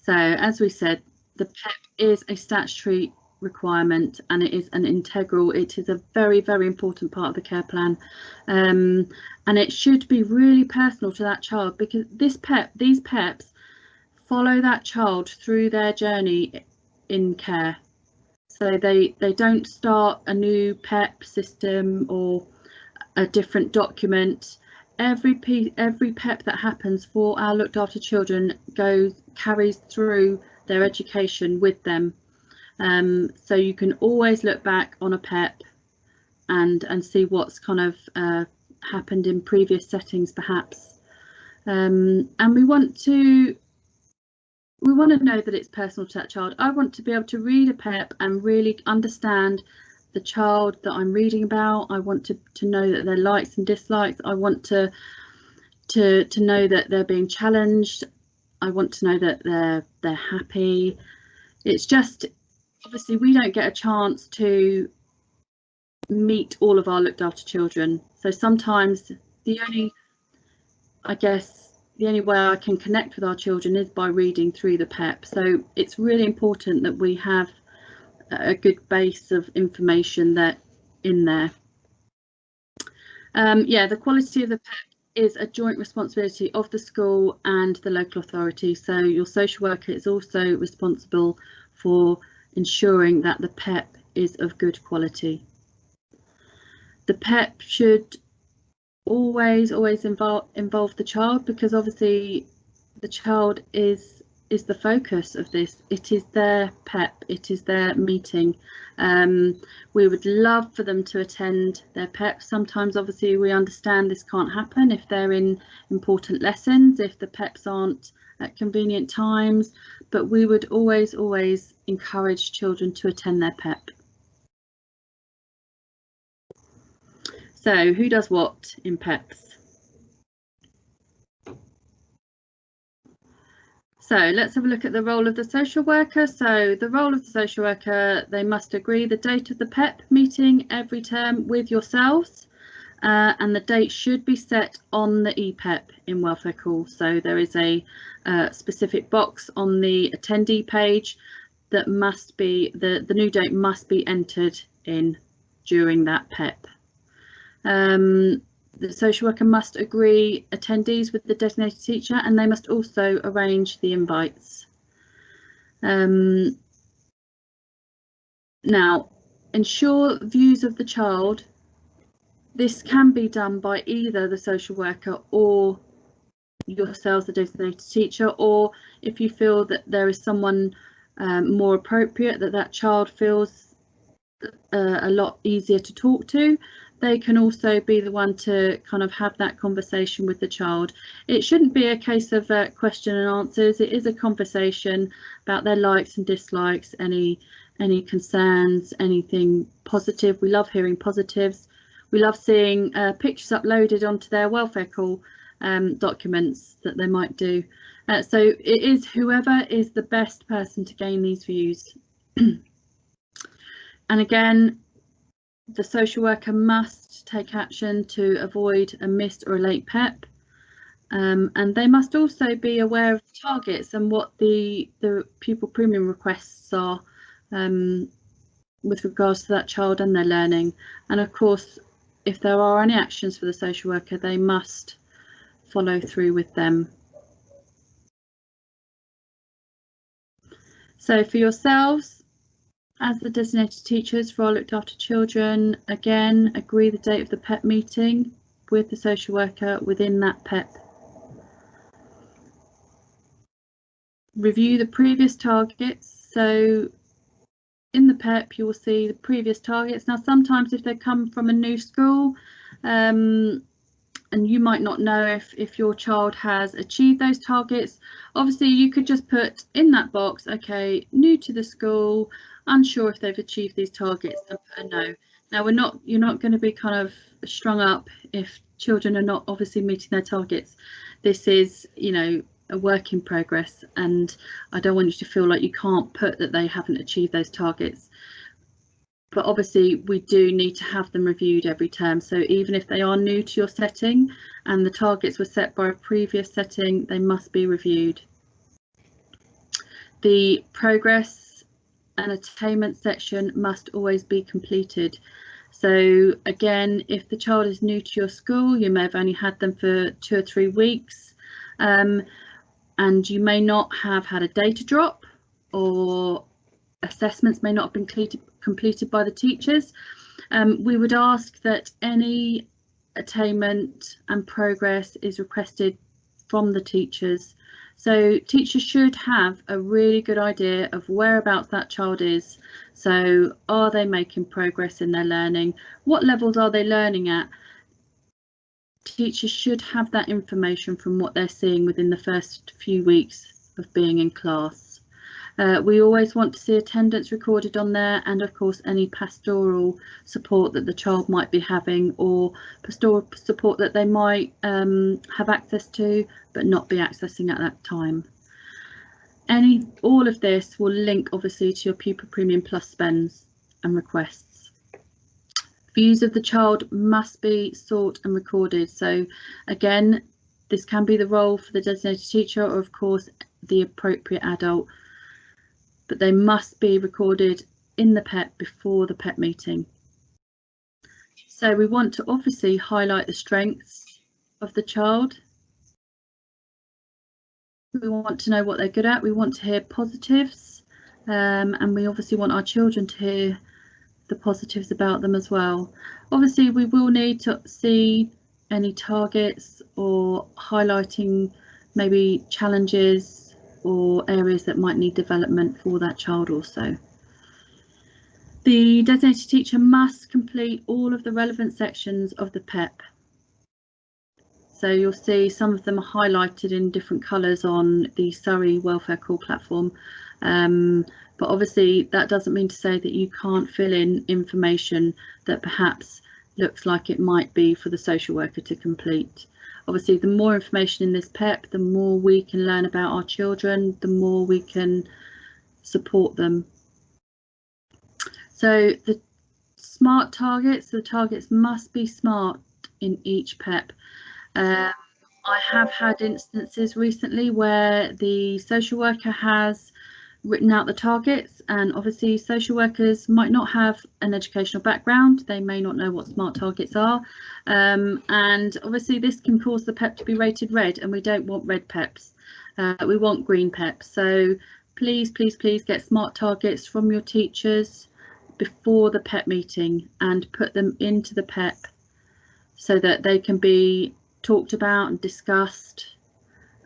So as we said, the PEP is a statutory requirement, and it is it is a very, very important part of the care plan, and it should be really personal to that child, because these PEPs follow that child through their journey in care. So they don't start a new PEP system or a different document. Every PEP that happens for our looked after children carries through their education with them. So you can always look back on a PEP and see what's kind of happened in previous settings, perhaps. And we want to know that it's personal to that child. I want to be able to read a PEP and really understand the child that I'm reading about. I want to know that their likes and dislikes. I want to know that they're being challenged. I want to know that they're happy. It's just, obviously we don't get a chance to meet all of our looked after children. So sometimes the only way I can connect with our children is by reading through the PEP. So it's really important that we have a good base of information in there. Yeah, the quality of the PEP is a joint responsibility of the school and the local authority. So your social worker is also responsible for ensuring that the PEP is of good quality. The PEP should always involve the child, because obviously the child is the focus of this. It is their PEP, it is their meeting. We would love for them to attend their PEP. Sometimes obviously we understand this can't happen if they're in important lessons, if the PEPs aren't at convenient times, but we would always encourage children to attend their PEP. So who does what in PEPs? So let's have a look at the role of the social worker. So the role of the social worker, they must agree the date of the PEP meeting every term with yourselves, and the date should be set on the ePEP in Welfare Call. So there is a specific box on the attendee page that must be, the new date must be entered in during that PEP. The social worker must agree attendees with the designated teacher, and they must also arrange the invites. Now, ensure views of the child. This can be done by either the social worker or yourselves, the designated teacher, or if you feel that there is someone more appropriate, that child feels a lot easier to talk to, they can also be the one to kind of have that conversation with the child. It shouldn't be a case of question and answers. It is a conversation about their likes and dislikes, any concerns, anything positive. We love hearing positives. We love seeing pictures uploaded onto their welfare call documents that they might do. So it is whoever is the best person to gain these views. And again, The social worker must take action to avoid a missed or a late PEP. And they must also be aware of the targets and what the pupil premium requests are with regards to that child and their learning. And of course, if there are any actions for the social worker, they must follow through with them. So for yourselves, as the designated teachers for our looked after children, again, agree the date of the PEP meeting with the social worker within that PEP. Review the previous targets. So in the PEP, you will see the previous targets. Now, sometimes if they come from a new school, and you might not know if your child has achieved those targets, obviously you could just put in that box, okay, new to the school, unsure if they've achieved these targets, and put a no. Now, you're not going to be kind of strung up if children are not obviously meeting their targets. This is, you know, a work in progress, and I don't want you to feel like you can't put that they haven't achieved those targets. But obviously we do need to have them reviewed every term. So even if they are new to your setting and the targets were set by a previous setting, they must be reviewed. The progress and attainment section must always be completed. So again, if the child is new to your school, you may have only had them for 2 or 3 weeks, and you may not have had a data drop, or assessments may not have been completed by the teachers. We would ask that any attainment and progress is requested from the teachers. So teachers should have a really good idea of whereabouts that child is. So are they making progress in their learning? What levels are they learning at? Teachers should have that information from what they're seeing within the first few weeks of being in class. We always want to see attendance recorded on there, and of course any pastoral support that the child might be having, or pastoral support that they might have access to but not be accessing at that time. All of this will link obviously to your Pupil Premium Plus spends and requests. Views of the child must be sought and recorded. So again, this can be the role for the designated teacher, or of course the appropriate adult, but they must be recorded in the PEP before the PEP meeting. So we want to obviously highlight the strengths of the child. We want to know what they're good at. We want to hear positives, and we obviously want our children to hear the positives about them as well. Obviously, we will need to see any targets or highlighting maybe challenges or areas that might need development for that child also. The designated teacher must complete all of the relevant sections of the PEP. So you'll see some of them are highlighted in different colours on the Surrey Welfare Call platform. But obviously that doesn't mean to say that you can't fill in information that perhaps looks like it might be for the social worker to complete. Obviously, the more information in this PEP, the more we can learn about our children, the more we can support them. So the SMART targets, the targets must be SMART in each PEP. I have had instances recently where the social worker has written out the targets, and obviously social workers might not have an educational background, they may not know what SMART targets are, and obviously this can cause the PEP to be rated red, and we don't want red PEPs, we want green PEPs. So please get SMART targets from your teachers before the PEP meeting and put them into the PEP so that they can be talked about and discussed,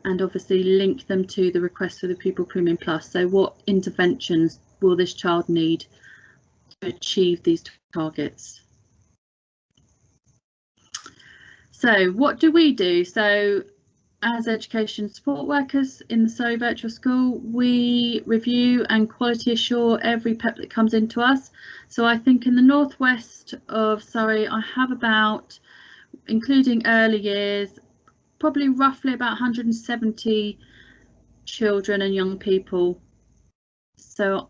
and obviously link them to the request for the Pupil Premium Plus. So what interventions will this child need to achieve these targets? So what do we do? So as education support workers in the Surrey Virtual School, we review and quality assure every PEP that comes into us. So I think in the northwest of Surrey, I have about, including early years, probably roughly about 170 children and young people. So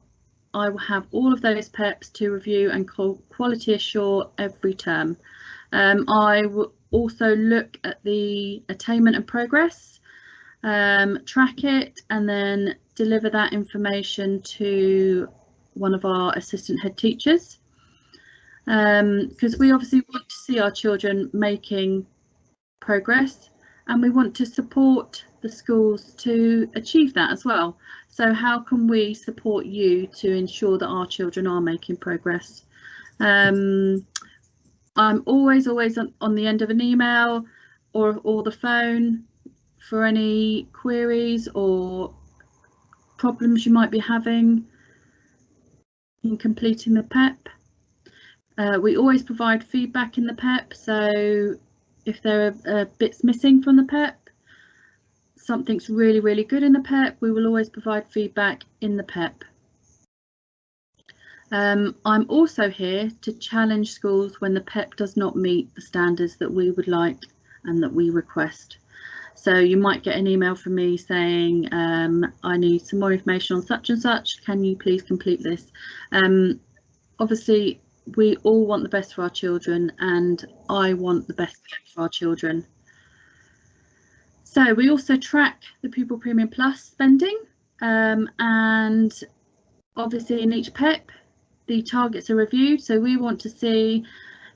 I will have all of those PEPs to review and quality assure every term. I will also look at the attainment and progress, track it, and then deliver that information to one of our assistant head teachers, because we obviously want to see our children making progress, and we want to support the schools to achieve that as well. So how can we support you to ensure that our children are making progress? I'm always on the end of an email or the phone for any queries or problems you might be having in completing the PEP. We always provide feedback in the PEP, so if there are bits missing from the PEP, something's really good in the PEP, we will always provide feedback in the PEP. I'm also here to challenge schools when the PEP does not meet the standards that we would like and that we request. So you might get an email from me saying, I need some more information on such and such, can you please complete this? Obviously, we all want the best for our children, and I want the best for our children. So we also track the Pupil Premium Plus spending, and obviously in each PEP the targets are reviewed. So we want to see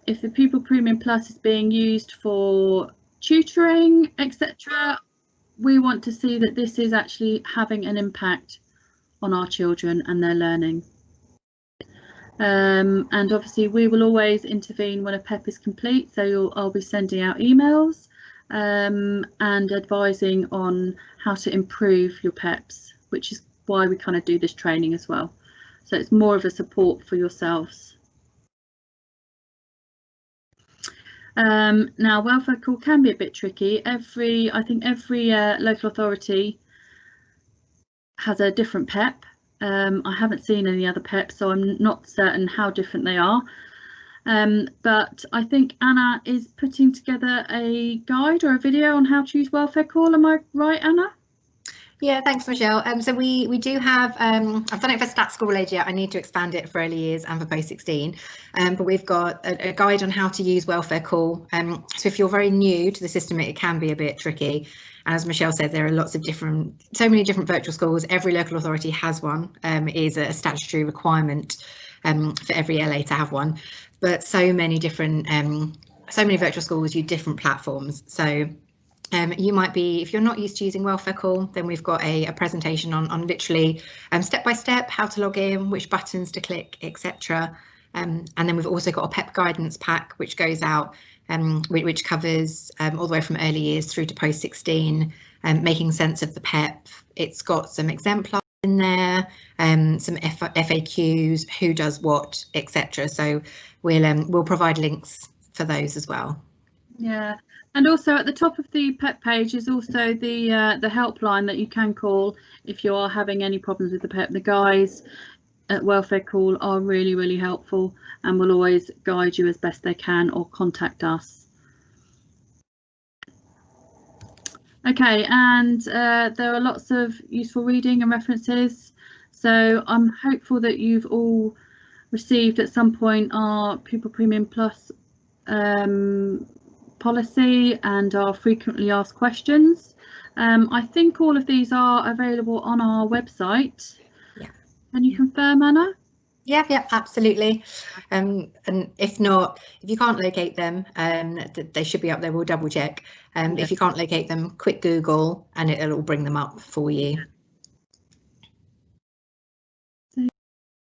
if the Pupil Premium Plus is being used for tutoring, etc. We want to see that this is actually having an impact on our children and their learning. And obviously we will always intervene when a PEP is complete, so I'll be sending out emails and advising on how to improve your PEPs, which is why we kind of do this training as well. So it's more of a support for yourselves. Now, welfare call can be a bit tricky. I think every local authority has a different PEP. I haven't seen any other PEPs, so I'm not certain how different they are. But I think Anna is putting together a guide or a video on how to use welfare call. Am I right, Anna? Yeah, thanks, Michelle. So we do have, I've done it for Stats School Age yet. I need to expand it for early years and for post 16. But we've got a guide on how to use welfare call. So if you're very new to the system, it can be a bit tricky. And as Michelle said, there are so many different virtual schools. Every local authority has one. It is a statutory requirement for every LA to have one. But so many virtual schools use different platforms. So you might be, if you're not used to using welfare call, then we've got a presentation on literally step by step how to log in, which buttons to click, etc. And then we've also got a PEP guidance pack which goes out, which covers all the way from early years through to post 16, making sense of the PEP. It's got some exemplars in there, some FAQs, who does what, etc. So we'll provide links for those as well. Yeah. And also at the top of the PEP page is also the helpline that you can call if you are having any problems with the PEP. The guys at Welfare Call are really helpful and will always guide you as best they can, or contact us. Okay, and there are lots of useful reading and references. So I'm hopeful that you've all received at some point our Pupil Premium Plus policy and our frequently asked questions. I think all of these are available on our website. Yeah. Can you confirm, Anna? Yeah, absolutely. And if not, if you can't locate them, they should be up there. We'll double check. If you can't locate them, quick Google and it'll bring them up for you.